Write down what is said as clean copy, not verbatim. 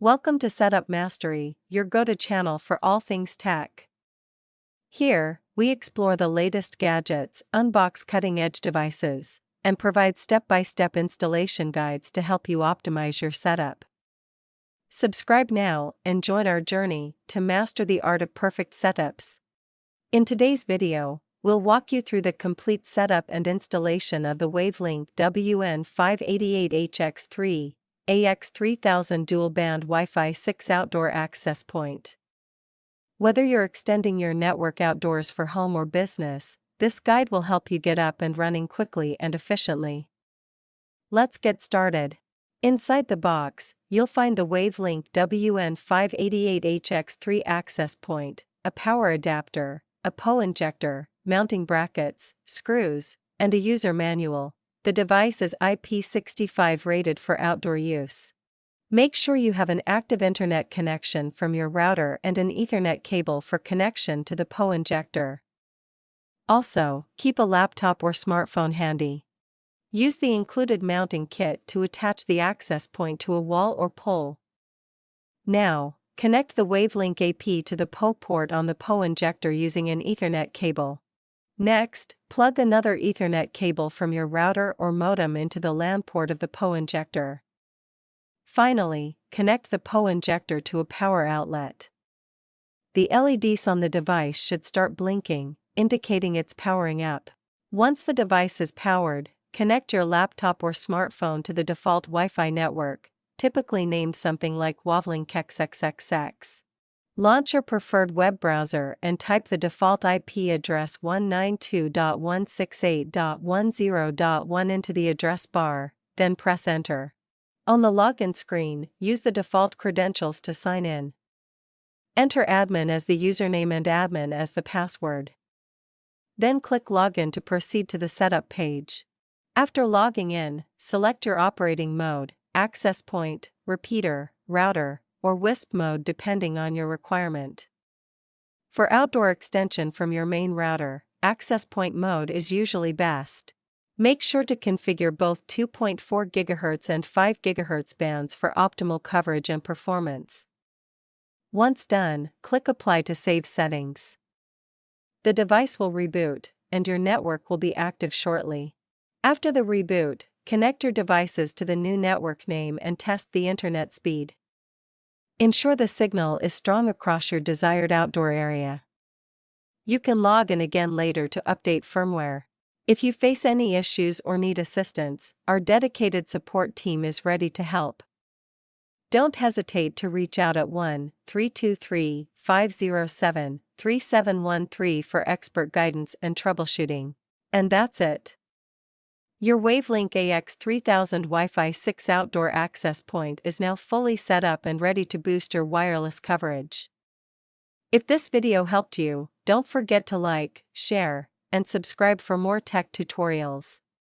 Welcome to Setup Mastery, your go-to channel for all things tech. Here, we explore the latest gadgets, unbox cutting-edge devices, and provide step-by-step installation guides to help you optimize your setup. Subscribe now and join our journey to master the art of perfect setups. In today's video, we'll walk you through the complete setup and installation of the Wavelink WN588HX3 AX3000 dual-band Wi-Fi 6 outdoor access point. Whether you're extending your network outdoors for home or business, this guide will help you get up and running quickly and efficiently. Let's get started. Inside the box, you'll find the Wavelink WN588HX3 access point, a power adapter, a PO injector, mounting brackets, screws, and a user manual. The device is IP65 rated for outdoor use. Make sure you have an active internet connection from your router and an Ethernet cable for connection to the PO injector. Also, keep a laptop or smartphone handy. Use the included mounting kit to attach the access point to a wall or pole. Now, connect the Wavlink AP to the PO port on the PO injector using an Ethernet cable. Next, plug another Ethernet cable from your router or modem into the LAN port of the PO injector. Finally, connect the PO injector to a power outlet. The LEDs on the device should start blinking, indicating it's powering up. Once the device is powered, connect your laptop or smartphone to the default Wi-Fi network, typically named something like Wavlink XXXX. Launch your preferred web browser and type the default IP address 192.168.10.1 into the address bar, then press Enter. On the login screen, use the default credentials to sign in. Enter admin as the username and admin as the password. Then click Login to proceed to the setup page. After logging in, select your operating mode, access point, repeater, router, or WISP mode depending on your requirement. For outdoor extension from your main router, access point mode is usually best. Make sure to configure both 2.4 GHz and 5 GHz bands for optimal coverage and performance. Once done, click Apply to save settings. The device will reboot, and your network will be active shortly. After the reboot, connect your devices to the new network name and test the internet speed. Ensure the signal is strong across your desired outdoor area. You can log in again later to update firmware. If you face any issues or need assistance, our dedicated support team is ready to help. Don't hesitate to reach out at 1-323-507-3713 for expert guidance and troubleshooting. And that's it. Your Wavelink AX3000 Wi-Fi 6 outdoor access point is now fully set up and ready to boost your wireless coverage. If this video helped you, don't forget to like, share, and subscribe for more tech tutorials.